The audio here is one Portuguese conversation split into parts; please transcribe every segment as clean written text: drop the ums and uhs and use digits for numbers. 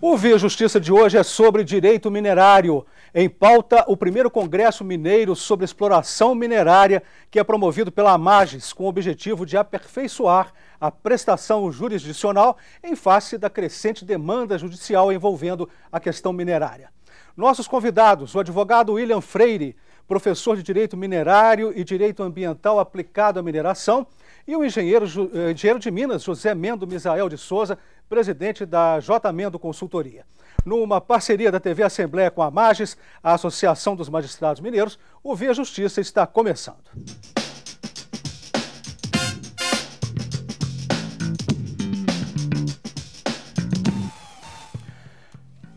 O Via Justiça de hoje é sobre direito minerário. Em pauta, o primeiro Congresso Mineiro sobre exploração minerária, que é promovido pela AMAGES, com o objetivo de aperfeiçoar a prestação jurisdicional em face da crescente demanda judicial envolvendo a questão minerária. Nossos convidados, o advogado William Freire, professor de Direito Minerário e Direito Ambiental aplicado à mineração, e o engenheiro de Minas, José Mendo Misael de Souza, presidente da J. Mendo Consultoria. Numa parceria da TV Assembleia com a AMAGES, a Associação dos Magistrados Mineiros, o Via Justiça está começando.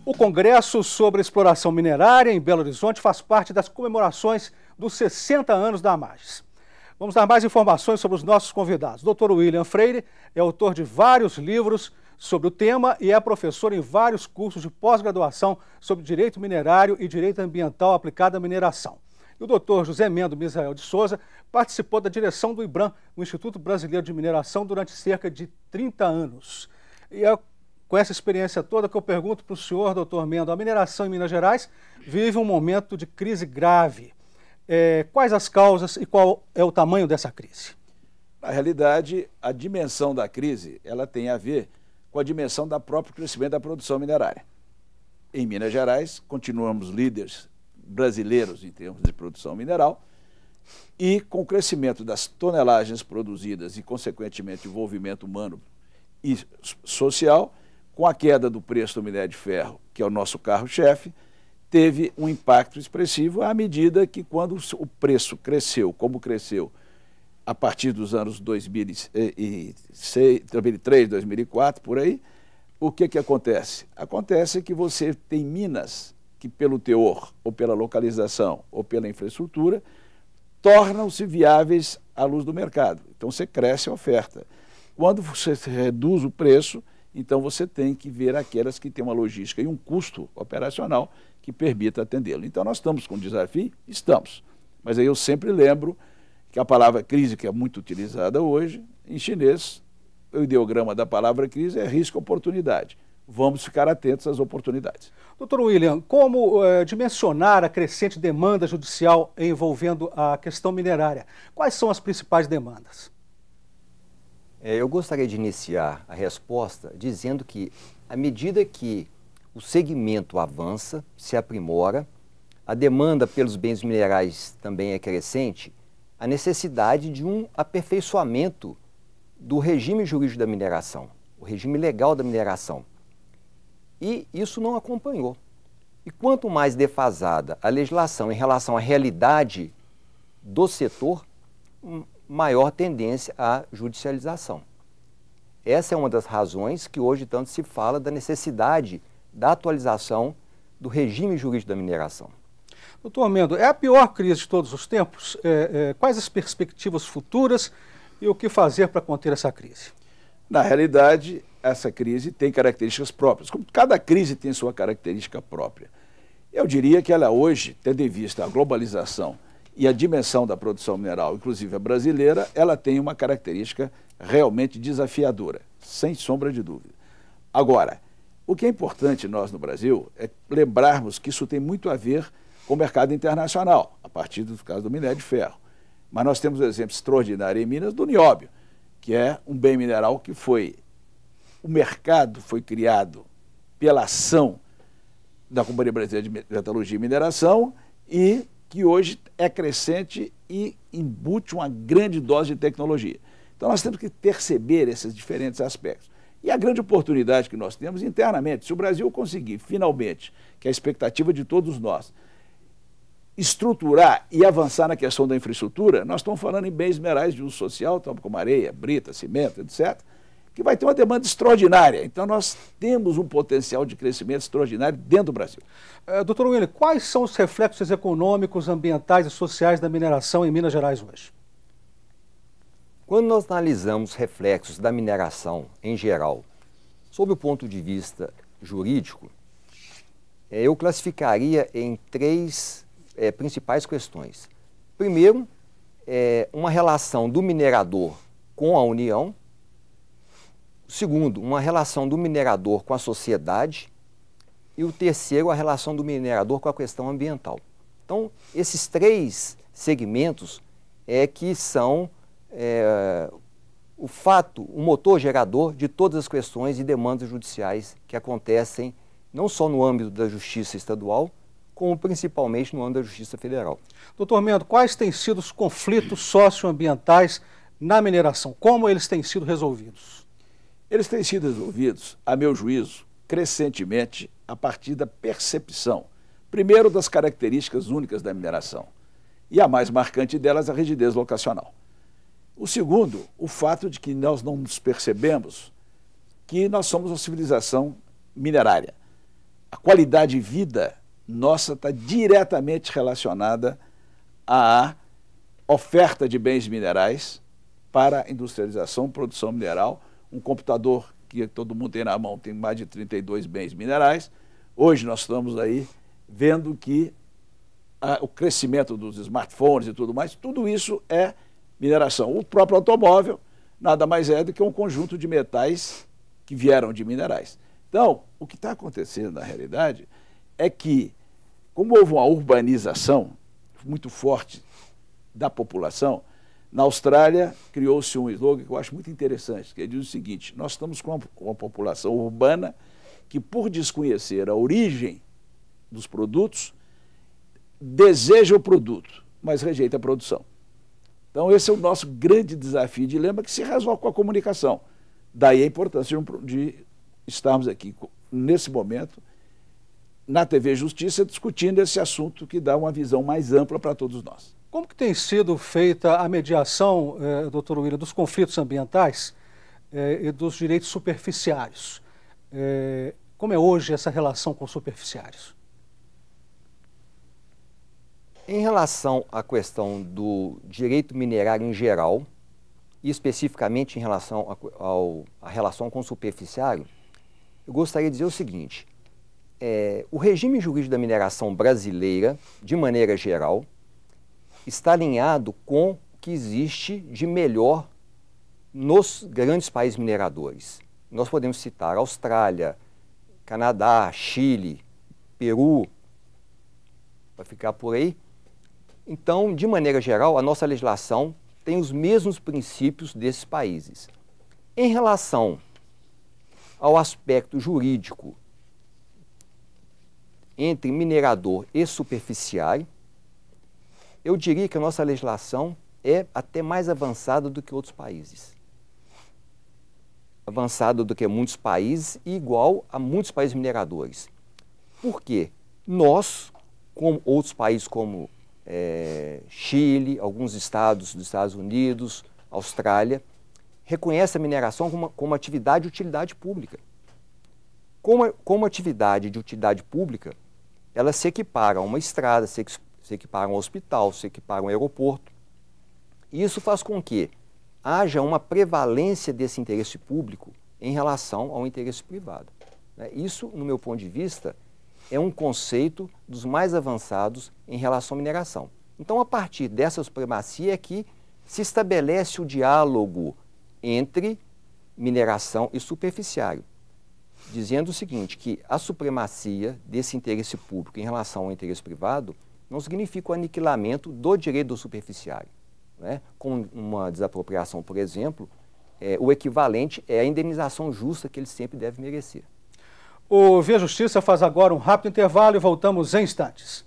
O Congresso sobre Exploração Minerária em Belo Horizonte faz parte das comemorações dos 60 anos da AMAGES. Vamos dar mais informações sobre os nossos convidados. O Dr. William Freire é autor de vários livros sobre o tema e é professor em vários cursos de pós-graduação sobre Direito Minerário e Direito Ambiental aplicado à mineração. E o Dr. José Mendo Misael de Souza participou da direção do IBRAM, o Instituto Brasileiro de Mineração, durante cerca de 30 anos. E é com essa experiência toda que eu pergunto para o senhor, Dr. Mendo, a mineração em Minas Gerais vive um momento de crise grave. Quais as causas e qual é o tamanho dessa crise? Na realidade, a dimensão da crise ela tem a ver com a dimensão do próprio crescimento da produção minerária. Em Minas Gerais, continuamos líderes brasileiros em termos de produção mineral e com o crescimento das tonelagens produzidas e, consequentemente, envolvimento humano e social, com a queda do preço do minério de ferro, que é o nosso carro-chefe, teve um impacto expressivo à medida que, quando o preço cresceu, como cresceu a partir dos anos 2006, 2003, 2004, por aí, o que acontece? Acontece que você tem minas que, pelo teor, ou pela localização, ou pela infraestrutura, tornam-se viáveis à luz do mercado. Então, você cresce a oferta. Quando você reduz o preço, então você tem que ver aquelas que têm uma logística e um custo operacional que permita atendê-lo. Então nós estamos com um desafio? Estamos. Mas aí eu sempre lembro que a palavra crise, que é muito utilizada hoje, em chinês, o ideograma da palavra crise é risco e oportunidade. Vamos ficar atentos às oportunidades. Doutor William, como dimensionar a crescente demanda judicial envolvendo a questão minerária? Quais são as principais demandas? Eu gostaria de iniciar a resposta dizendo que, à medida que o segmento avança, se aprimora, a demanda pelos bens minerais também é crescente, a necessidade de um aperfeiçoamento do regime jurídico da mineração, o regime legal da mineração. E isso não acompanhou. E quanto mais defasada a legislação em relação à realidade do setor, maior tendência à judicialização. Essa é uma das razões que hoje tanto se fala da necessidade da atualização do regime jurídico da mineração. Doutor Mendo, é a pior crise de todos os tempos? Quais as perspectivas futuras e o que fazer para conter essa crise? Na realidade, essa crise tem características próprias. Como cada crise tem sua característica própria. Eu diria que ela hoje, tendo em vista a globalização e a dimensão da produção mineral, inclusive a brasileira, ela tem uma característica realmente desafiadora, sem sombra de dúvida. Agora, o que é importante nós no Brasil é lembrarmos que isso tem muito a ver com o mercado internacional, a partir do caso do minério de ferro. Mas nós temos um exemplo extraordinário em Minas do nióbio, que é um bem mineral que o mercado foi criado pela ação da Companhia Brasileira de Metalurgia e Mineração e que hoje é crescente e embute uma grande dose de tecnologia. Então nós temos que perceber esses diferentes aspectos. E a grande oportunidade que nós temos internamente, se o Brasil conseguir finalmente, que é a expectativa de todos nós, estruturar e avançar na questão da infraestrutura, nós estamos falando em bens minerais de uso social, como areia, brita, cimento, etc., que vai ter uma demanda extraordinária. Então nós temos um potencial de crescimento extraordinário dentro do Brasil. Doutor William, quais são os reflexos econômicos, ambientais e sociais da mineração em Minas Gerais hoje? Quando nós analisamos reflexos da mineração em geral, sob o ponto de vista jurídico, eu classificaria em três principais questões. Primeiro, uma relação do minerador com a União. Segundo, uma relação do minerador com a sociedade. e o terceiro, a relação do minerador com a questão ambiental. Então, esses três segmentos que são o motor gerador de todas as questões e demandas judiciais que acontecem não só no âmbito da justiça estadual, como principalmente no âmbito da justiça federal. Doutor Mendo, quais têm sido os conflitos socioambientais na mineração? Como eles têm sido resolvidos? Eles têm sido resolvidos, a meu juízo, crescentemente a partir da percepção, primeiro, das características únicas da mineração, e a mais marcante delas, a rigidez locacional. O segundo, o fato de que nós não nos percebemos que nós somos uma civilização minerária. A qualidade de vida nossa está diretamente relacionada à oferta de bens minerais para a industrialização, produção mineral. Um computador que todo mundo tem na mão tem mais de 32 bens minerais. Hoje nós estamos aí vendo que o crescimento dos smartphones e tudo mais, tudo isso é mineração. O próprio automóvel nada mais é do que um conjunto de metais que vieram de minerais. Então, o que está acontecendo na realidade é que, como houve uma urbanização muito forte da população, na Austrália criou-se um slogan que eu acho muito interessante, que diz o seguinte: nós estamos com uma população urbana que, por desconhecer a origem dos produtos, deseja o produto, mas rejeita a produção. Então esse é o nosso grande desafio e dilema, que se resolve com a comunicação. Daí a importância de estarmos aqui, nesse momento, na TV Justiça, discutindo esse assunto que dá uma visão mais ampla para todos nós. Como que tem sido feita a mediação, doutor William, dos conflitos ambientais e dos direitos superficiários? Como é hoje essa relação com os superficiários? Em relação à questão do direito minerário em geral, e especificamente em relação à relação com o superficiário, eu gostaria de dizer o seguinte: o regime jurídico da mineração brasileira, de maneira geral, está alinhado com o que existe de melhor nos grandes países mineradores. Nós podemos citar Austrália, Canadá, Chile, Peru, vai ficar por aí. Então, de maneira geral, a nossa legislação tem os mesmos princípios desses países. Em relação ao aspecto jurídico entre minerador e superficiário, eu diria que a nossa legislação é até mais avançada do que outros países. Avançada do que muitos países e igual a muitos países mineradores. Por quê? Nós, como outros países como Chile, alguns estados dos Estados Unidos, Austrália, reconhece a mineração como atividade de utilidade pública. Como atividade de utilidade pública, ela se equipara a uma estrada, se equipara a um hospital, se equipara a um aeroporto. E isso faz com que haja uma prevalência desse interesse público em relação ao interesse privado. Isso, no meu ponto de vista, é um conceito dos mais avançados em relação à mineração. Então, a partir dessa supremacia é que se estabelece o diálogo entre mineração e superficiário, dizendo o seguinte, que a supremacia desse interesse público em relação ao interesse privado não significa o aniquilamento do direito do superficiário. Com uma desapropriação, por exemplo, o equivalente é a indenização justa que ele sempre deve merecer. O Via Justiça faz agora um rápido intervalo e voltamos em instantes.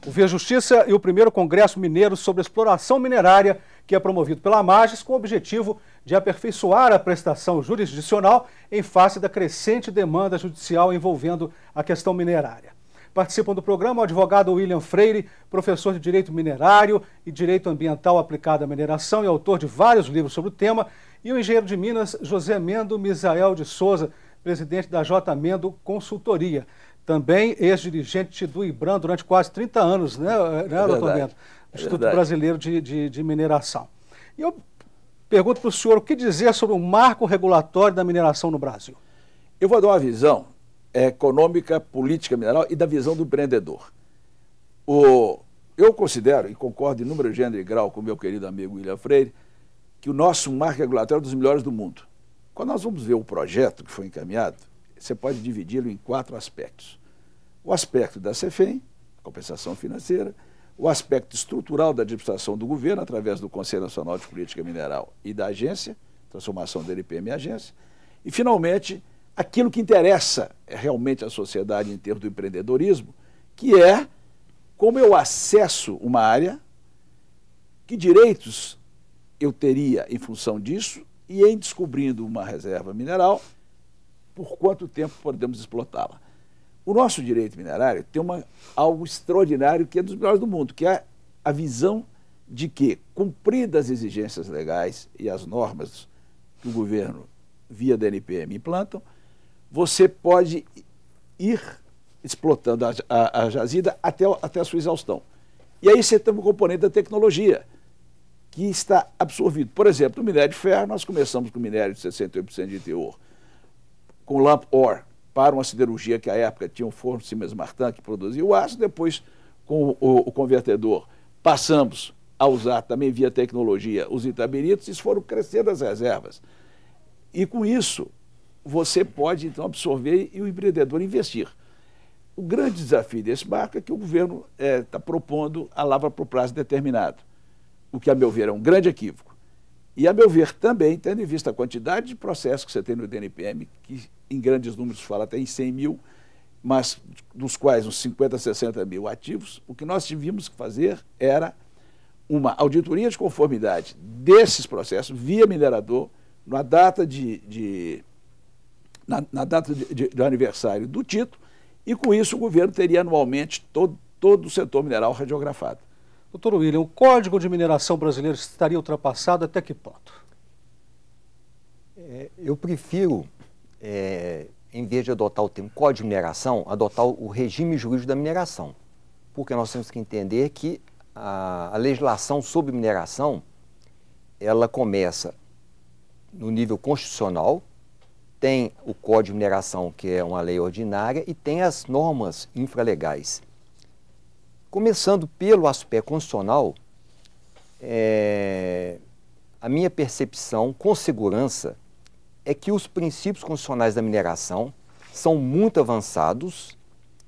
O Via Justiça e o primeiro Congresso Mineiro sobre Exploração Minerária, que é promovido pela Amages, com o objetivo de aperfeiçoar a prestação jurisdicional em face da crescente demanda judicial envolvendo a questão minerária. Participam do programa o advogado William Freire, professor de Direito Minerário e Direito Ambiental aplicado à mineração e autor de vários livros sobre o tema, e o engenheiro de Minas, José Mendo Misael de Souza, presidente da J. Mendo Consultoria. Também ex-dirigente do IBRAM durante quase 30 anos, né doutor Mendo? Instituto Brasileiro de Mineração. E eu Pergunto para o senhor o que dizer sobre o marco regulatório da mineração no Brasil. Eu vou dar uma visão econômica, política mineral e da visão do empreendedor. Eu considero, e concordo em número, gênero e grau com o meu querido amigo William Freire, que o nosso marco regulatório é um dos melhores do mundo. Quando nós vamos ver o projeto que foi encaminhado, você pode dividi-lo em 4 aspectos. O aspecto da CEFEM, compensação financeira, o aspecto estrutural da administração do governo, através do Conselho Nacional de Política Mineral e da agência, transformação da NPM em agência, e, finalmente, aquilo que interessa realmente à sociedade em termos do empreendedorismo, que é como eu acesso uma área, que direitos eu teria em função disso, e em descobrindo uma reserva mineral, por quanto tempo podemos explotá-la. O nosso direito minerário tem algo extraordinário que é dos melhores do mundo, que é a visão de que, cumpridas as exigências legais e as normas que o governo, via da NPM, implantam, você pode ir explotando a jazida até a sua exaustão. E aí você tem um componente da tecnologia, que está absorvido. Por exemplo, no minério de ferro, nós começamos com minério de 68% de teor, com lamp ore, para uma siderurgia que à época tinha um forno Siemens Martin que produzia o aço, depois com o convertedor passamos a usar também via tecnologia os itabiritos, e foram crescendo as reservas. E com isso, você pode então absorver e o empreendedor investir. O grande desafio desse marco é que o governo está propondo a lavra por prazo determinado, o que, a meu ver, é um grande equívoco. E, a meu ver, também, tendo em vista a quantidade de processos que você tem no DNPM, que em grandes números fala até em 100 mil, mas dos quais uns 50, 60 mil ativos, o que nós tivemos que fazer era uma auditoria de conformidade desses processos via minerador na data do aniversário do título, e com isso o governo teria anualmente todo o setor mineral radiografado. Doutor William, o Código de Mineração Brasileiro estaria ultrapassado até que ponto? Eu prefiro, em vez de adotar o termo Código de Mineração, adotar o regime jurídico da mineração. Porque nós temos que entender que a legislação sobre mineração, ela começa no nível constitucional, tem o Código de Mineração, que é uma lei ordinária, e tem as normas infralegais. Começando pelo aspecto constitucional, a minha percepção com segurança é que os princípios constitucionais da mineração são muito avançados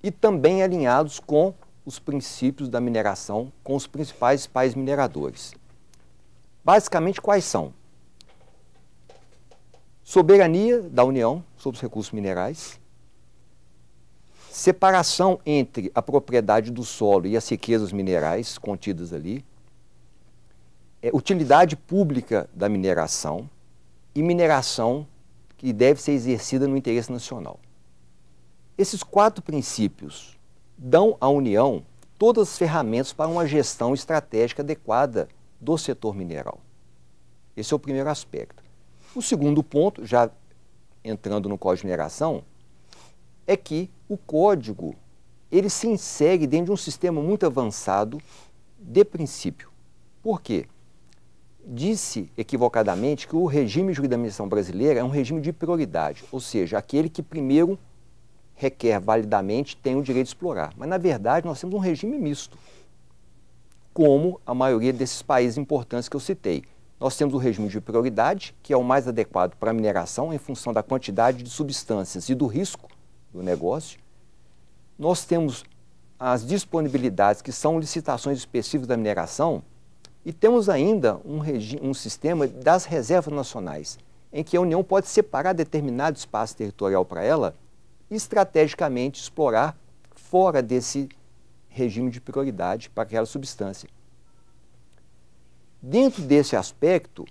e também alinhados com os princípios da mineração com os principais países mineradores. Basicamente, quais são? Soberania da União sobre os recursos minerais, separação entre a propriedade do solo e as riquezas minerais contidas ali, utilidade pública da mineração e mineração que deve ser exercida no interesse nacional. Esses 4 princípios dão à União todas as ferramentas para uma gestão estratégica adequada do setor mineral. Esse é o primeiro aspecto. O segundo ponto, já entrando no Código de Mineração, é que o Código ele se insere dentro de um sistema muito avançado de princípio. Por quê? Disse equivocadamente que o regime jurídico da mineração brasileira é um regime de prioridade, ou seja, aquele que primeiro requer validamente tem o direito de explorar. Mas, na verdade, nós temos um regime misto, como a maioria desses países importantes que eu citei. Nós temos o regime de prioridade, que é o mais adequado para a mineração em função da quantidade de substâncias e do risco do negócio. Nós temos as disponibilidades, que são licitações específicas da mineração, e temos ainda um sistema das reservas nacionais, em que a União pode separar determinado espaço territorial para ela e estrategicamente explorar fora desse regime de prioridade para aquela substância. Dentro desse aspecto,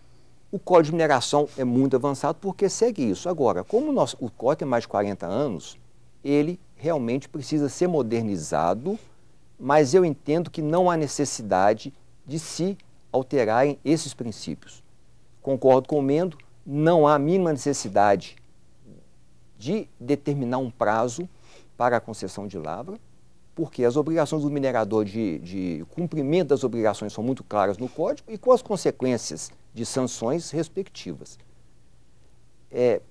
o Código de Mineração é muito avançado porque segue isso. Agora, como o Código tem mais de 40 anos, ele realmente precisa ser modernizado, mas eu entendo que não há necessidade de se alterarem esses princípios. Concordo com o Mendo, não há a mínima necessidade de determinar um prazo para a concessão de lavra, porque as obrigações do minerador de cumprimento das obrigações são muito claras no Código e com as consequências de sanções respectivas.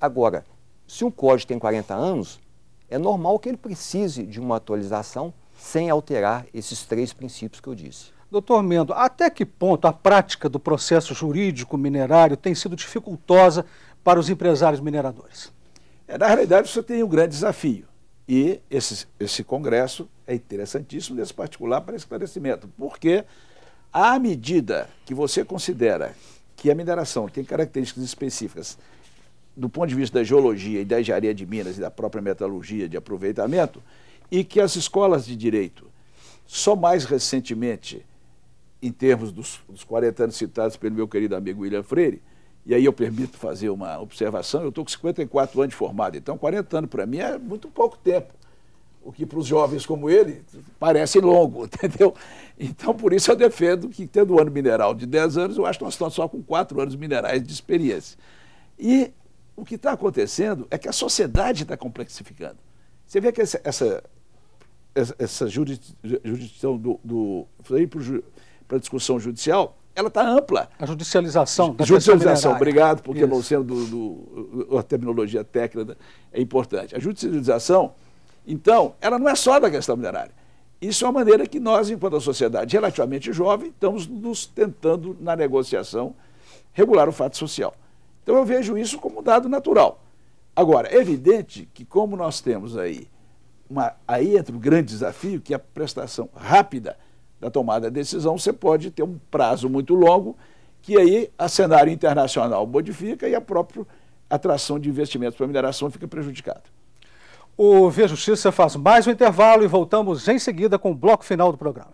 Agora, se um código tem 40 anos, é normal que ele precise de uma atualização sem alterar esses 3 princípios que eu disse. Doutor Mendo, até que ponto a prática do processo jurídico minerário tem sido dificultosa para os empresários mineradores? Na realidade, você tem um grande desafio. E esse congresso é interessantíssimo nesse particular para esclarecimento, porque à medida que você considera que a mineração tem características específicas do ponto de vista da geologia e da engenharia de minas e da própria metalurgia de aproveitamento, e que as escolas de direito, só mais recentemente, em termos dos 40 anos citados pelo meu querido amigo William Freire, e aí eu permito fazer uma observação, eu estou com 54 anos de formado, então 40 anos para mim é muito pouco tempo, o que para os jovens como ele parece longo, entendeu? Então por isso eu defendo que tendo um ano mineral de 10 anos, eu acho que nós estamos só com 4 anos minerais de experiência. E o que está acontecendo é que a sociedade está complexificando. Você vê que essa jurisdição para discussão judicial, ela está ampla. A judicialização da judicialização, obrigado, porque não sendo a terminologia técnica é importante. A judicialização, então, ela não é só da questão minerária. Isso é uma maneira que nós, enquanto sociedade relativamente jovem, estamos nos tentando, na negociação, regular o fato social. Então eu vejo isso como um dado natural. Agora, é evidente que como nós temos aí entra o grande desafio, que é a prestação rápida da tomada de decisão, você pode ter um prazo muito longo, que aí a cenário internacional modifica e a própria atração de investimentos para a mineração fica prejudicada. O Via Justiça faz mais um intervalo e voltamos em seguida com o bloco final do programa.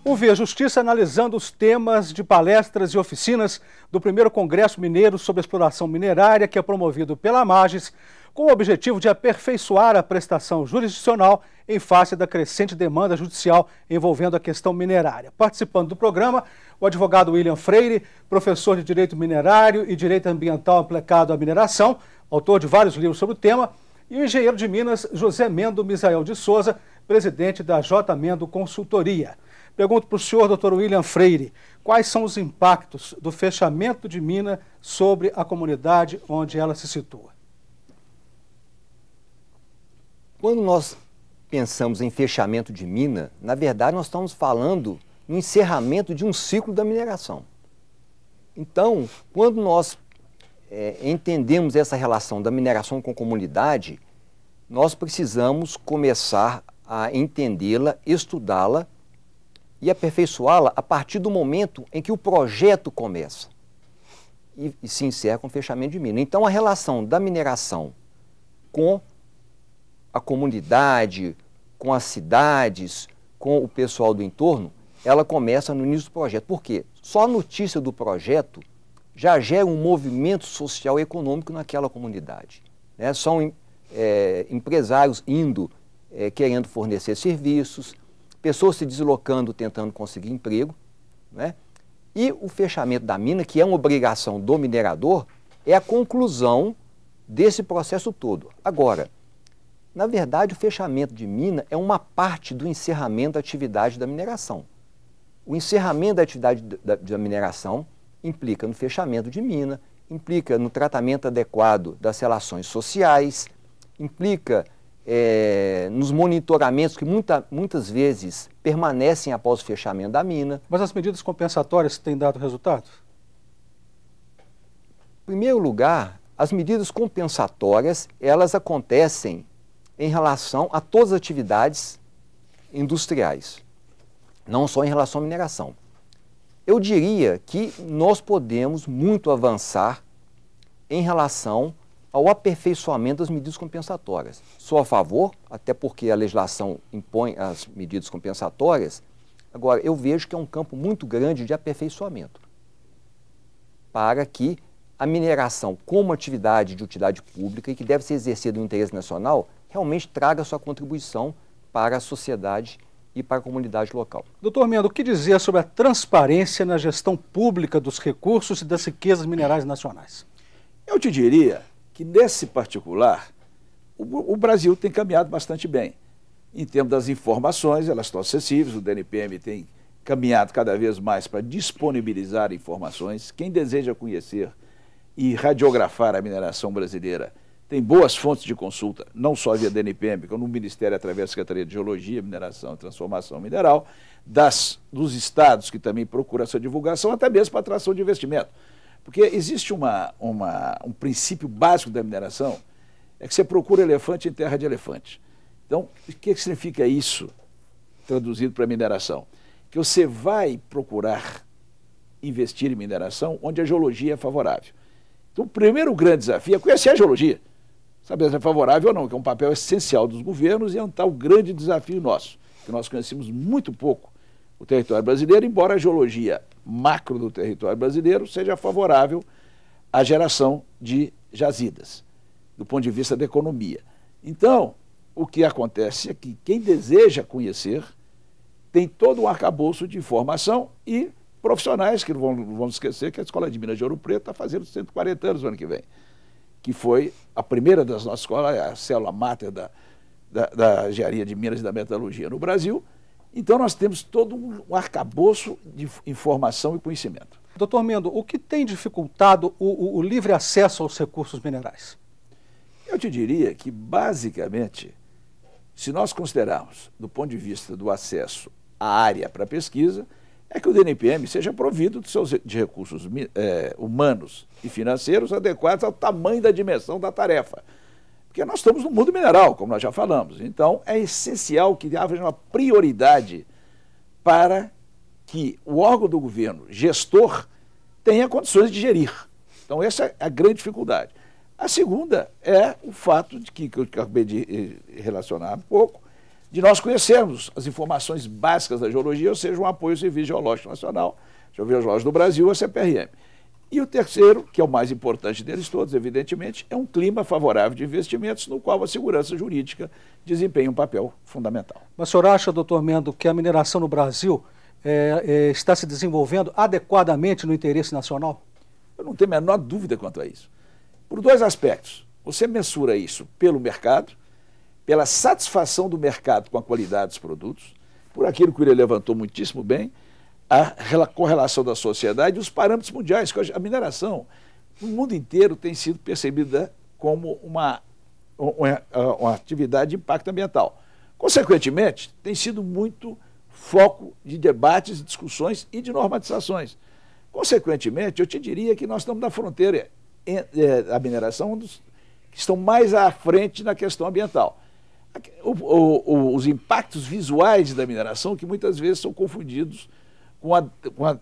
O Via Justiça analisando os temas de palestras e oficinas do primeiro Congresso Mineiro sobre Exploração Minerária, que é promovido pela Mages, com o objetivo de aperfeiçoar a prestação jurisdicional em face da crescente demanda judicial envolvendo a questão minerária. Participando do programa, o advogado William Freire, professor de Direito Minerário e Direito Ambiental aplicado à mineração, autor de vários livros sobre o tema, e o engenheiro de Minas José Mendo Misael de Souza, presidente da J. Mendo Consultoria. Pergunto para o senhor, doutor William Freire, quais são os impactos do fechamento de mina sobre a comunidade onde ela se situa? Quando nós pensamos em fechamento de mina, na verdade nós estamos falando no encerramento de um ciclo da mineração. Então, quando nós entendemos essa relação da mineração com a comunidade, nós precisamos começar a entendê-la, estudá-la e aperfeiçoá-la a partir do momento em que o projeto começa e se encerra com o fechamento de mina. Então, a relação da mineração com a comunidade, com as cidades, com o pessoal do entorno, ela começa no início do projeto. Por quê? Só a notícia do projeto já gera um movimento social e econômico naquela comunidade, né? São empresários indo, querendo fornecer serviços, pessoas se deslocando, tentando conseguir emprego, né? E o fechamento da mina, que é uma obrigação do minerador, é a conclusão desse processo todo. Agora, na verdade, o fechamento de mina é uma parte do encerramento da atividade da mineração. O encerramento da atividade da mineração implica no fechamento de mina, implica no tratamento adequado das relações sociais, implica nos monitoramentos que muitas vezes permanecem após o fechamento da mina. Mas as medidas compensatórias têm dado resultado? Em primeiro lugar, as medidas compensatórias, elas acontecem em relação a todas as atividades industriais, não só em relação à mineração. Eu diria que nós podemos muito avançar em relação ao aperfeiçoamento das medidas compensatórias. Sou a favor, até porque a legislação impõe as medidas compensatórias. Agora, eu vejo que é um campo muito grande de aperfeiçoamento para que a mineração como atividade de utilidade pública e que deve ser exercida no interesse nacional realmente traga sua contribuição para a sociedade e para a comunidade local. Doutor Mendo, o que dizer sobre a transparência na gestão pública dos recursos e das riquezas minerais nacionais? Eu te diria que, nesse particular, o Brasil tem caminhado bastante bem. Em termos das informações, elas estão acessíveis, o DNPM tem caminhado cada vez mais para disponibilizar informações. Quem deseja conhecer e radiografar a mineração brasileira tem boas fontes de consulta, não só via DNPM, como no Ministério, através da Secretaria de Geologia, Mineração e Transformação Mineral, dos estados que também procuram essa divulgação, até mesmo para atração de investimento. Porque existe um princípio básico da mineração, é que você procura elefante em terra de elefante. Então, o que significa isso, traduzido para mineração? Que você vai procurar investir em mineração onde a geologia é favorável. Então, o primeiro grande desafio é conhecer a geologia, saber se é favorável ou não, que é um papel essencial dos governos e é um tal grande desafio nosso, que nós conhecemos muito pouco o território brasileiro, embora a geologia macro do território brasileiro seja favorável à geração de jazidas, do ponto de vista da economia. Então, o que acontece é que quem deseja conhecer tem todo um arcabouço de informação e profissionais, que não vamos esquecer que a Escola de Minas de Ouro Preto está fazendo 140 anos no ano que vem, que foi a primeira das nossas escolas, a célula máter da engenharia de Minas e da metalurgia no Brasil. Então nós temos todo um arcabouço de informação e conhecimento. Doutor Mendo, o que tem dificultado o livre acesso aos recursos minerais? Eu te diria que, basicamente, se nós considerarmos, do ponto de vista do acesso à área para pesquisa, é que o DNPM seja provido de recursos humanos e financeiros adequados ao tamanho da dimensão da tarefa. Porque nós estamos no mundo mineral, como nós já falamos. Então, é essencial que haja uma prioridade para que o órgão do governo, gestor, tenha condições de gerir. Então, essa é a grande dificuldade. A segunda é o fato de que eu acabei de relacionar um pouco, de nós conhecermos as informações básicas da geologia, ou seja, um apoio ao Serviço Geológico Nacional, Geológico do Brasil, a CPRM. E o terceiro, que é o mais importante deles todos, evidentemente, é um clima favorável de investimentos no qual a segurança jurídica desempenha um papel fundamental. Mas o senhor acha, doutor Mendo, que a mineração no Brasil está se desenvolvendo adequadamente no interesse nacional? Eu não tenho a menor dúvida quanto a isso. Por dois aspectos. Você mensura isso pelo mercado, pela satisfação do mercado com a qualidade dos produtos, por aquilo que ele levantou muitíssimo bem, a correlação da sociedade e os parâmetros mundiais. A mineração, no mundo inteiro, tem sido percebida como uma atividade de impacto ambiental. Consequentemente, tem sido muito foco de debates, discussões e de normatizações. Consequentemente, eu te diria que nós estamos na fronteira da mineração, que estão mais à frente na questão ambiental. Os impactos visuais da mineração, que muitas vezes são confundidos com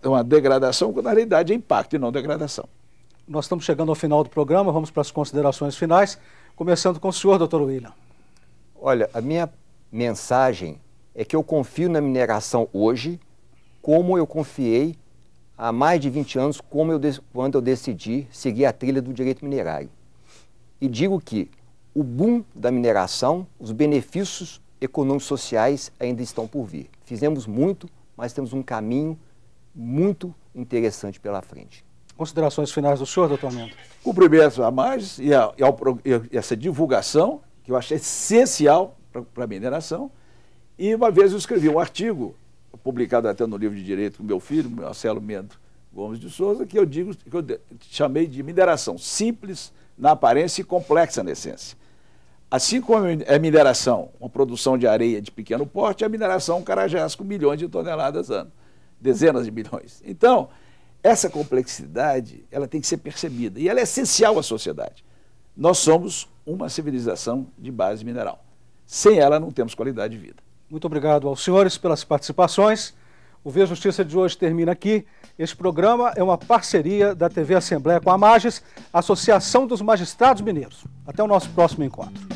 uma degradação, quando na realidade é impacto e não degradação. Nós estamos chegando ao final do programa, vamos para as considerações finais, começando com o senhor, doutor William. Olha, a minha mensagem é que eu confio na mineração hoje, como eu confiei há mais de 20 anos, quando eu decidi seguir a trilha do direito minerário. E digo que o boom da mineração, os benefícios econômicos e sociais ainda estão por vir. Fizemos muito, mas temos um caminho muito interessante pela frente. Considerações finais do senhor, doutor Mendo? Cumprimentos a mais e essa divulgação, que eu achei essencial para a mineração. E uma vez eu escrevi um artigo, publicado até no livro de Direito com meu filho, Marcelo Mendo Gomes de Souza, que eu chamei de mineração simples na aparência e complexa na essência. Assim como é mineração, uma produção de areia de pequeno porte, a mineração carajás com milhões de toneladas ano, dezenas de milhões. Então, essa complexidade, ela tem que ser percebida e ela é essencial à sociedade. Nós somos uma civilização de base mineral. Sem ela, não temos qualidade de vida. Muito obrigado aos senhores pelas participações. O Via Justiça de hoje termina aqui. Este programa é uma parceria da TV Assembleia com a Mages, Associação dos Magistrados Mineiros. Até o nosso próximo encontro.